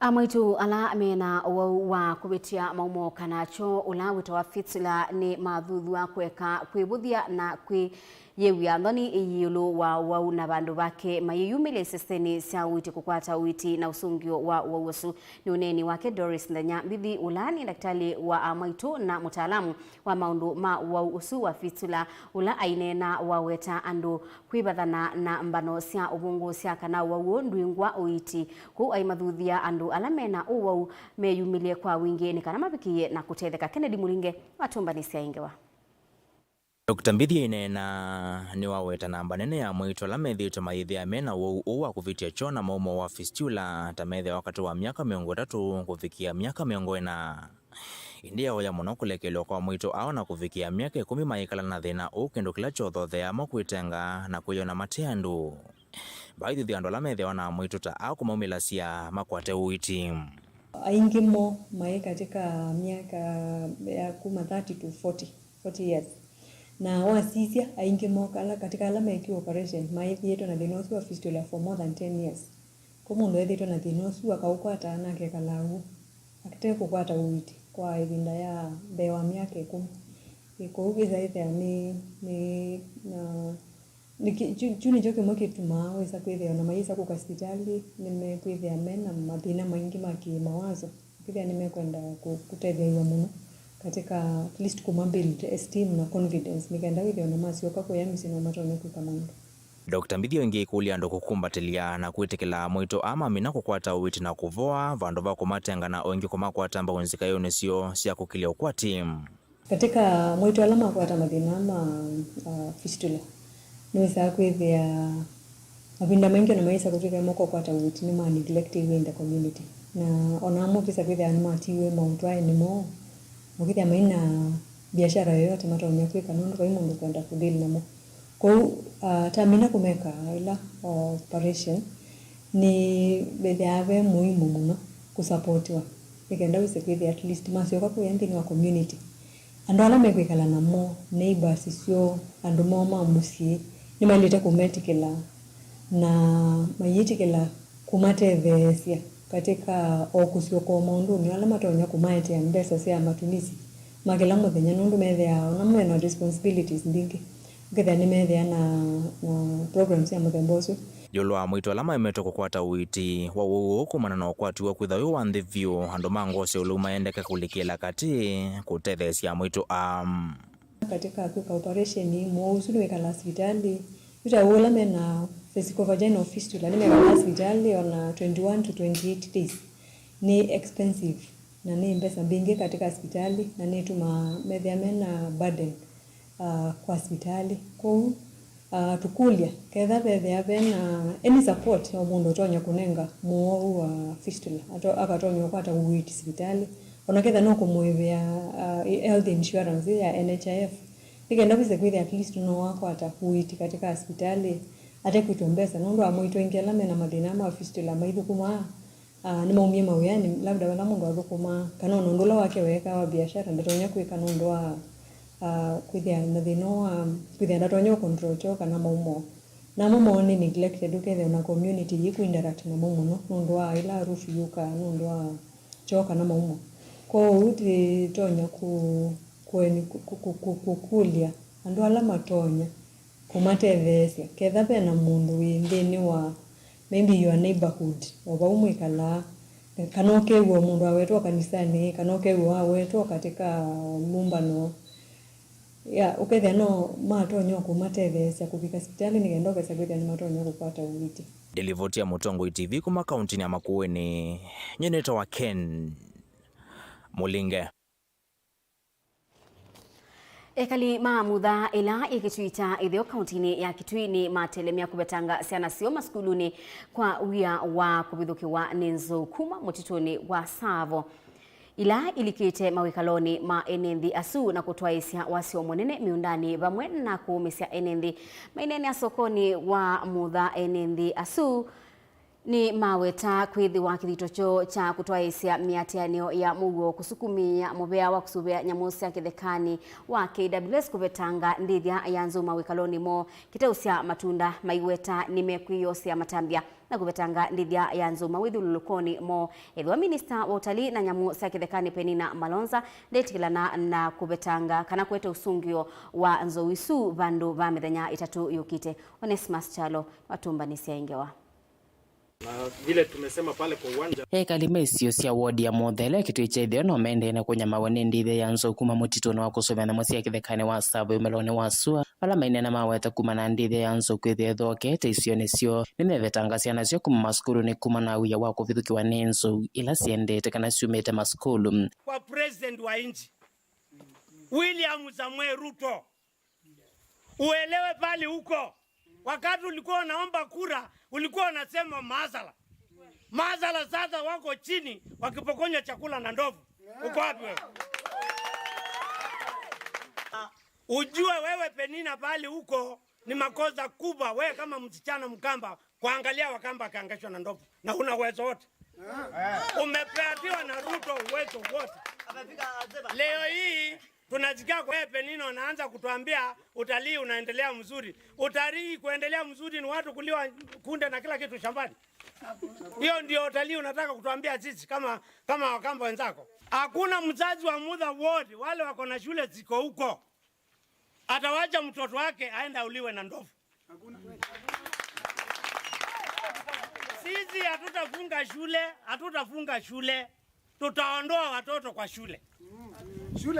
Amaitu ala amena wa kubitia maumo kanacho ula wito wa fitsila ni mathuthu wa kweka kwibuthia na yewia ndoni iyulu wa na bandu bake mayiyumile seseni sia witi kukwata witi na usungio wa usu ni uneni wake Doris Ndanya bibi ulani daktari wa amaitu na mutaalamu wa maundu ma wa usu wa fitsila ula ainena waweta andu kwibathana na mbano sia ubungu sia kana wa ndwingwa uiti ku ai mathuthia andu alamena uwau meyumilie kwa wingi ni kana mabikiye na kutetheka. Kennedy Muringe watumbani sia ingewa. Dr. Mbithi inena ni waweta namba nene ya mwito la methito maithia mena uwa kuvitia chona maumo wa fistula tamethe wakati wa miaka 3 kufikia miaka 40. India hoya muno kulekelwa kwa mwito ao na kufikia miaka 10 maikala na thina ukendo kila chothothea mo kwitenga na kuyona mateandu. Baadhi ya andu la methe wana mwito ta ao kumaumila sia makwate uiti. Aingi mo mai katika miaka ya kuma 30 to 40 years. Na wasisia aingi mo kala katika alama ya operation mai thieto na thinosu wa fistula for more than 10 years. Komo ndo thieto na thinosu akaukwata anake kalagu akitaka kukwata uiti kwa ivinda ya bewa miaka 10. Iko ugiza ithe Juni joke mwake tuma weza kwithia na maisa kwa hospitali nimekwithia mena mathina maingi maki mawazo kwithia nimekwenda kutethia muno katika at least kumabuild esteem na confidence nikaenda withia na masioka kwa yamisi na matone kwa mundu. Dr. Mbithi wengi kulia ndo kukumbatilia na kwitikila mwito ama mina kukwata uiti na kuvoa vandu va kumatenga na wengi kumakwata mba wenzika yone sio sia kukilia ukwati. Katika mwito alama kwata mathina ama fistula niweza kwithia mabinda mengi na maisa kufika moko kwata uiti ni ma neglected in the community na onamo pesa kwithia ni matiwe mautwae ni mo mukithia maina biashara yoyote matonya kwika nundu kwa mundu kwenda kudili namo kwa tamina kumeka ila operation ni bedave muhimu muno kusupportiwa ikenda wise kwithia at least masioka kwa yandi wa community andu ala mekwikala namo neighbors sio andu moma musie ni maleta kumetikela na mayitikela kumatethesia katika okusio kwa mundu ni ala matonya kumaete ya mbesa sia matumizi magela muthenya nundu methea na mwena responsibilities ndingi ukethia ni methea na programs ya muthemboso Yolwa mwito alama imeto kukwata uiti wa uo kumana na ukwati wa kwitha yu one the view andu mangose uluma endeka kulikila kati kutethesia mwito katika kwa operation ni mwozu wekala hospitali yuta wola mena physical vaginal fistula nimekala hospitali on 21 to 28 days ni expensive na ni mbesa bingi katika hospitali na ni tuma methia mena burden kwa hospitali kwa tukulia ketha bethia bena any support ya mundu tonya kunenga muo wa fistula akatonya kwata uiti hospitali ona ketha no kumwithia health insurance ya NHIF ikenda bise kwithia at least no wakwata uiti katika hospitali ate kutombesa nundu amwito ingela mena mathina ma fistula maithu kuma ni maumie mawiyani labda wala mundu athukuma kana nundu la wake weka wa biashara ndatonya kwika nundu wa kwithia na thino kwithia ndatonya control choka na maumo na maumo ni neglected ukethia na community yiku interact na maumo no nundu wa ila rufu yuka nundu wa choka na maumo kwa uti tonya kukulia andu ala matonya kumatethesia ketha pena mundu windini wa maybe your neighborhood oba umwikala kana ukewo mundu awetwa kanisani kana ukewo awetwa katika mumbano ya ukethia no matonya kumatethesia kufika hospitali nigenda pesa kwithia ni matonya kupata uiti. Delivotia Mutongo TV kuma kaunti ya Makueni nyeneta wa Ken Mulinge. Ekali maamutha ila ikituita ithio kauntini ya Kitui ni matelemia kubetanga ciana cio maskuluni kwa wia wa kubithukiwa ni nzukuma mutituni wa Savo ila ilikite mawikaloni ma enenthi asu na kutwaisya wasio munene miundani vamwe na kuumisya enenthi mainene ya sokoni wa mutha enenthi asu ni maweta kwithiwa kithitocho cha kutwaisya miatianio ya Mauvoo kusukumia muvea wa kusuvia nyamu cia kithekani wa KWS kubetanga ndithia ya nzuma wikaloni mo kiteusya matunda maiweta nimekwiyosya matambia na kubetanga ndithia ya nzuma withululukoni mo ethwa minister wa utalii na nyamu cia kithekani Penina Malonza ndetikilana na kubetanga kana kwete usungio wa nzowisu vandu va mithenya itatu yukite. Onesmus Chalo watumbanisya ingewa na vile tumesema pale kwa uwanja ekalimesio cia wodi ya Mothele kitu ichethio no mendene kunyama wane ndithe ya nzukuma mutituni wa kusuvia na musia kithekani wa Savo umeloni wa Sua pala mainene maweta kuma na ndithe ya nzuku ithethoke teisio nisio nimevetanga ciana cio kuma maskulu ni kuma na wia wa kuvithukiwa ni nzu ila ciendete kana ciumite maskulu. Kwa president wa nchi William Samuel Ruto, uelewe pale huko, wakati ulikuwa unaomba kura ulikuwa unasema mazala sasa wako chini wakipokonya chakula na ndovu. Uko wapi wewe? Ujue wewe Penina pale huko ni makosa kubwa wewe kama msichana Mkamba kuangalia Wakamba akaangashwa na ndovu na una uwezo wote. Umepeatiwa na Ruto uwezo wote. Leo hii tunasikia kwa Penina anaanza kutuambia utalii unaendelea mzuri. Utalii kuendelea mzuri ni watu kuliwa kunde na kila kitu shambani. Hiyo ndio utalii unataka kutuambia sisi kama Wakamba wenzako? Hakuna mzazi wa mudha wote wale wako na shule ziko huko atawacha mtoto wake aenda uliwe na ndovu. Sisi hatutafunga shule. Tutaondoa watoto kwa shule.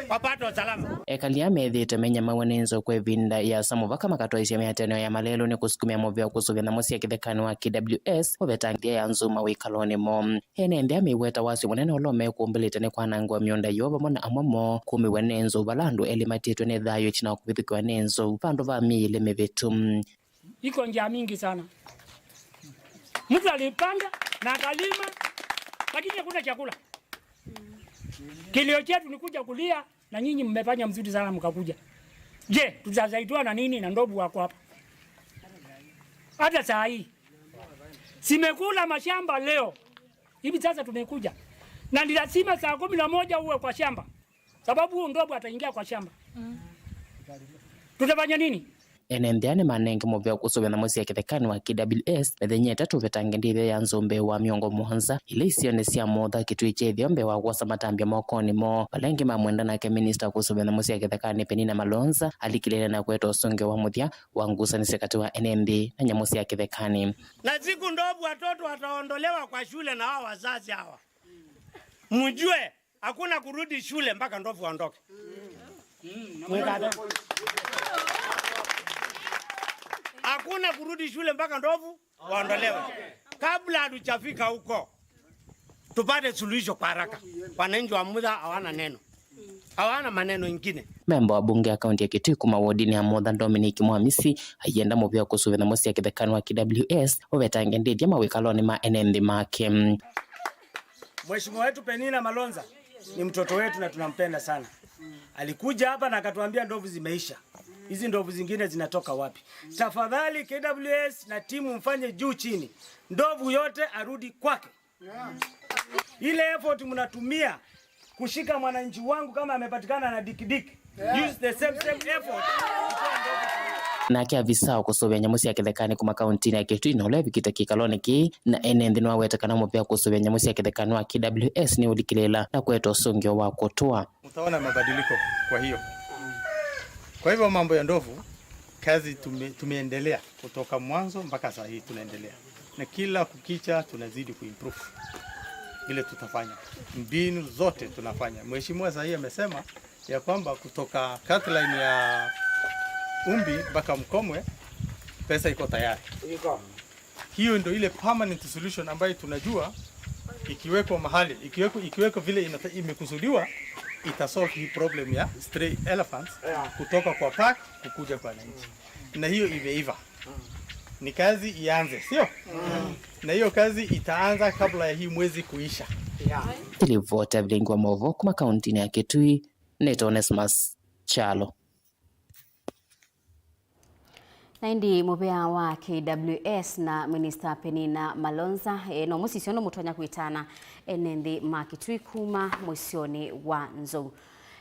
Wapate usalama. Ekalia methite menya mawanenzo kwa vinda ya samuvaka makatwaisya miatano ya malelo ni kusukumia muvea kusuvia na musia kithekani wa KWS uvetangia ya nzuma wikaloni mo. Hene ndia miweta wasi munene ulome kuumbilite ni kwanangwa mionda yoba mona amamo kumiwe nenzo balandu elimatitwe ni thayo china wakuvithikiwa nenzo pandu va miile mivitu. Iko njia mingi sana. Mtu alipanda na akalima lakini hakuna chakula. Kilio chetu ni kuja kulia na nyinyi mmefanya mzuri sana mkakuja. Je, tutazaidua na nini na ndovu wako hapa? Hata saa hii simekula mashamba leo. Hivi sasa tumekuja. Na ni lazima saa 11 uwe kwa shamba. Sababu huo ndovu ataingia kwa shamba. Tutafanya nini? Enendeane manenge muvea kusuvia na musia kithekani wa KWS methenye tatu vetange ndithe ya nzumbe wa miongo muhanza ile isione cia motha kitui chethio mbe wa gwasa matambia mokoni mo balengi mamwenda nake minister kusuvia na musia kithekani Penina Malonza alikilele na kweta usunge wa muthia wa ngusanisi kati wa NMB na nyamu cia kithekani. Na siku ndovu watoto wataondolewa kwa shule na hao wazazi hawa. Mjue hakuna kurudi shule mpaka ndovu waondoke. Hakuna kurudi shule mpaka ndovu waondolewe. Kabla hatujafika huko tupate suluhisho kwa haraka. Wananchi wa Mudha hawana neno. Hawana maneno ingine. Memba wa bunge ya kaunti ya Kitui kuma wodini ya Mudha Dominic Mwamisi ayenda muvea kusuvia na musia kithekani wa KWS uvetange ndithia mawikaloni ma enenthi make. Mheshimiwa wetu Penina Malonza ni mtoto wetu na tunampenda sana. Alikuja hapa na akatuambia ndovu zimeisha. Hizi ndovu zingine zinatoka wapi? Tafadhali KWS na timu mfanye juu chini. Ndovu yote arudi kwake. Ile effort mnatumia kushika mwananchi wangu kama amepatikana na dikidiki. Use the same effort. Na kia visao kusuvia nyamusi ya kithekani kuma kauntini ya Kitui na ulevi kita kikaloni ki na enenthi nwa wetakana muvea kusuvia nyamusi ya kithekani wa KWS ni ulikilela na kweto sungio wa kutua. Utaona mabadiliko kwa hiyo. Kwa hivyo mambo ya ndovu kazi tumeendelea kutoka mwanzo mpaka sasa hii tunaendelea. Na kila kukicha tunazidi kuimprove. Ile tutafanya. Mbinu zote tunafanya. Mheshimiwa sasa amesema ya kwamba kutoka cutline ya Umbi mpaka Mkomwe pesa iko tayari. Hiyo ndio ile permanent solution ambayo tunajua ikiwekwa mahali, ikiwekwa vile imekusudiwa itasolve hii problem ya stray elephants kutoka kwa park kukuja kwa wananchi. Na hiyo imeiva. Ni kazi ianze, sio? Na hiyo kazi itaanza kabla ya hii mwezi kuisha. Ilivota Vilingi wa Mauvoo kuma kaunti ya Kitui, Neto Onesmus Chalo. Naindi mubea wa KWS na Minister Penina Malonza no musisiono mutonya kuitana enendi makitui kuma mwisioni wa nzou.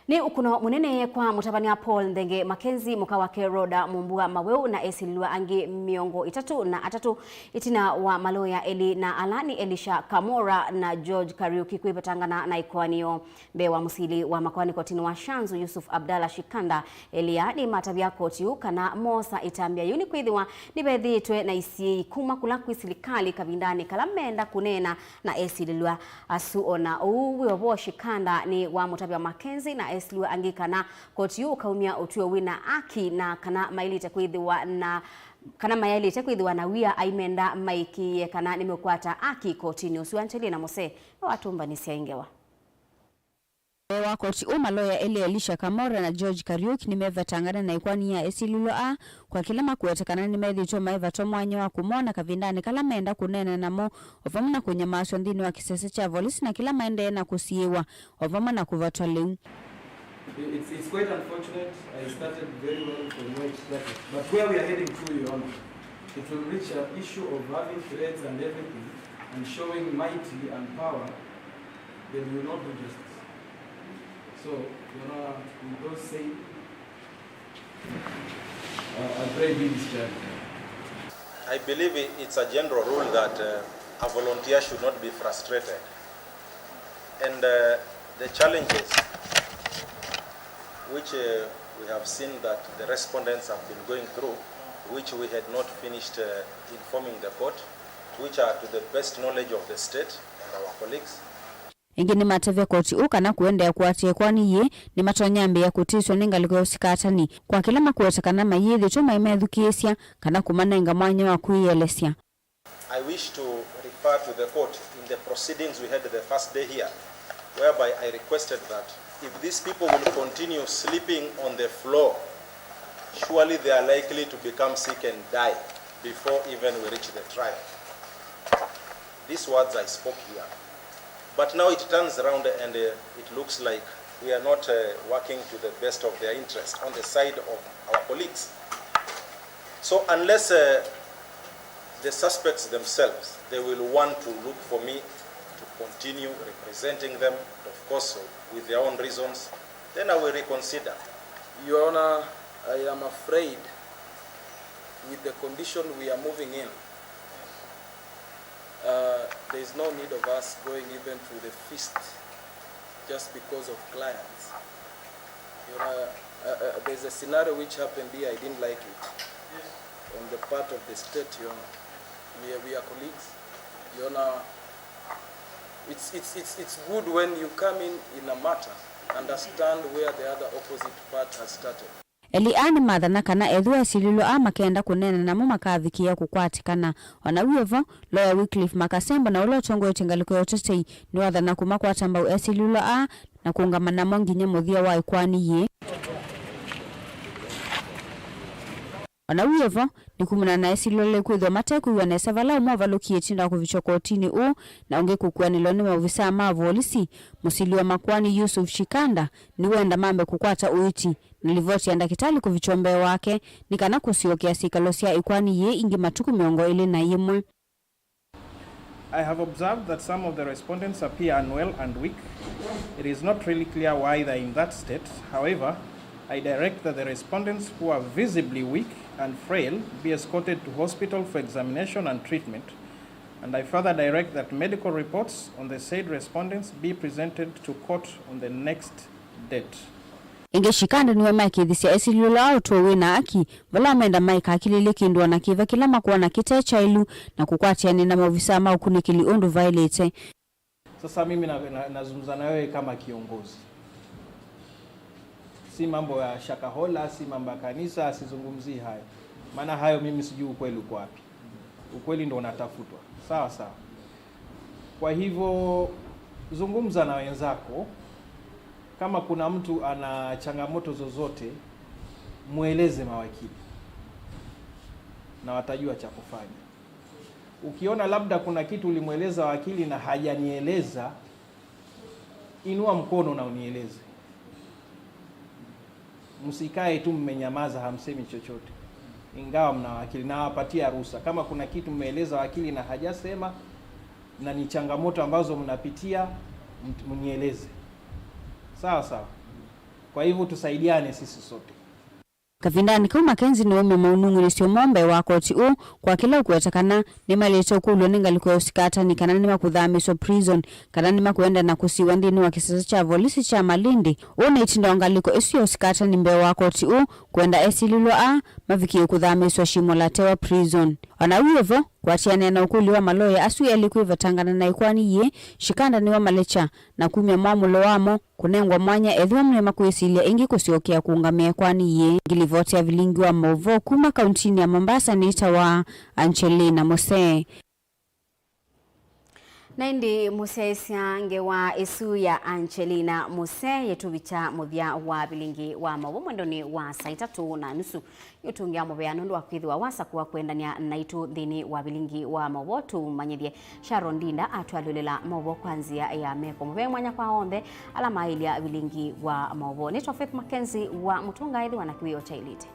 Ni ukuno munene kwa mutabani Paul Ndenge MAKENZI muka wake Roda Mumbua Mauvoo na esilwa angi miongo itatu na atatu itina wa Maloya Eli na Alani Elisha Kamora na George Kariuki kuipatangana na ikwaniyo bewa musili wa makwani kotini wa Shanzu Yusuf Abdalla Shikanda Eliadi matabia kotiuka na Mosa itambia yuni kwithiwa nibethitwe na isi kuma kulaku isilikali kabindani kalamenda kunena na esilwa asuona uwe obo Shikanda ni wa mutabia MAKENZI na esliwa angikana kotiyu kaumia utuyo WINAKE na kana mailite kwithiwa na kana mayalite kwithiwa na wia aimenda maiki kana nimekwata aki kotini usuancheli na mose watumba nisiaingewa wa koti Maloya Eli Elisha Kamora na George Kariuki nimevatangana na ikwani ya esililo kwa kila makuetekana nimethitwo maivato mwanya wa kumona kavindani kala menda kunena namo ovamuna kunyamaswa ndini wa kisese cha volisi na kila maende na kusiiwa ovamuna kuvatwa liu. It's quite unfortunate. I started very well from where it started. But where we are heading to, Your Honor, it will reach an issue of having threats and everything and showing mighty and power, then we will not do justice. So, Your Honor, with those said, I pray be discharged. I believe it's a general rule that a volunteer should not be frustrated. And the challenges which we have seen that the respondents have been going through, which we had not finished informing the court, which are to the best knowledge of the state and our colleagues. Ingini mateve koti na kuendea kuatie kwani ye ni matonyambe ya kutiswa ningaliko usikatani kwa kila makuetekana mayithi chuma imethukiesya kana kumanenga mwanya wa kuielesya. I wish to refer to the court in the proceedings we had the first day here, whereby I requested that if these people will continue sleeping on the floor, surely they are likely to become sick and die before even we reach the trial. These words I spoke here. But now it turns around and it looks like we are not working to the best of their interest on the side of our colleagues. So unless the suspects themselves, they will want to look for me to continue representing them, of course with their own reasons, then I will reconsider. Your Honor, I am afraid with the condition we are moving in, there is no need of us going even to the feast just because of clients. Your Honor, there's a scenario which happened here, I didn't like it. On the part of the state, Your Honor. We are colleagues. Your Honor, it's good when you come in a matter, understand where the other opposite part has started. Eliani madhana kana edhua sililo makenda kunena na makathikia kukwatikana ona wivo Lawyer Wycliffe Makasembo na ulo tongo yotingaliko yotete ni wathana kumakwata mbau esililo na kuungamana monginya muthia wa ikwani ye ona wivo ni kumuna na esililo kwithwa mateku yonesa vala umwavalukie tinda kuvichokotini na unge kukuanilo ni maofisa ma polisi musiliwa makwani Yusuf Shikanda ni wenda mambe kukwata uiti nilivoti anda kitali kuvichombe wake nikana kusiokea sikalosia ikwani ye ingi matuku miongo ili na yemwe. I have observed that some of the respondents appear unwell and weak. It is not really clear why they are in that state. However, I direct that the respondents who are visibly weak and frail be escorted to hospital for examination and treatment. And I further direct that medical reports on the said respondents be presented to court on the next date. Inge Shikanda niwe maiki dhisia esililo auto WINAKE vala amenda maika akilili kindwa na kiva kila makuwa na kita chailu na kukwatia nina maofisa ma ukunikili undu violate. Sasa mimi nazungumza na wewe kama kiongozi. Si mambo ya shakahola, si mambo ya kanisa, sizungumzii hayo. Maana hayo mimi sijui ukweli uko wapi. Ukweli ndio unatafutwa. Sawa sawa. Kwa hivyo zungumza na wenzako kama kuna mtu ana changamoto zozote, mueleze mawakili na watajua cha kufanya. Ukiona labda kuna kitu ulimweleza wakili na hajanieleza, inua mkono na unieleze. Msikae tu mmenyamaza hamsemi chochote, ingawa mna wakili, na wapatia ruhusa. Kama kuna kitu mmeeleza wakili na hajasema na ni changamoto ambazo mnapitia, mnieleze. Sawa sawa. Kwa hivyo tusaidiane sisi sote. Kavindani kwa MAKENZI ni ume maunungu nisio mombe wa koti u kwa kila ukuetakana ni maleta ukulwa ningaliko usikata ni kanani makuthamiswa prison kanani makuenda na kusiwa ndini wa kisasa cha volisi cha Malindi una itinda wangaliko isio usikata ni mbe wa koti u kuenda esililwa a maviki ukuthamiswa shimo la tewa prison. Wanauyevo kuatiania na ukuli wa maloya asu ya likuiva tangana na ikuani ye shikanda ni wa malecha na kumia mwamulo wamo kunengwa mwanya edhiwa mnema kuisilia ingi kusiokea kuungamia kwani ye gilivoti ya Vilingi wa Mauvoo kuma kauntini ya Mombasa nita wa Angelina Mose. Naindi musesia nge wa esu ya Angelina Mose yetubicha muthia wa Vilingi wa Mauvoo mwendoni wa saa 3:30 yutungia mubeano ndo akwithwa wasa kuwa kwendania naitu thini wa Vilingi wa Mauvoo tumanyithie Sharon Ndinda atwalulela Mauvoo kwanzia ya meko mube mwanya kwa onde alama ili ya Vilingi wa Mauvoo. Nitwa Faith MAKENZI wa Mutunga ithi wanakiwio cha Elite.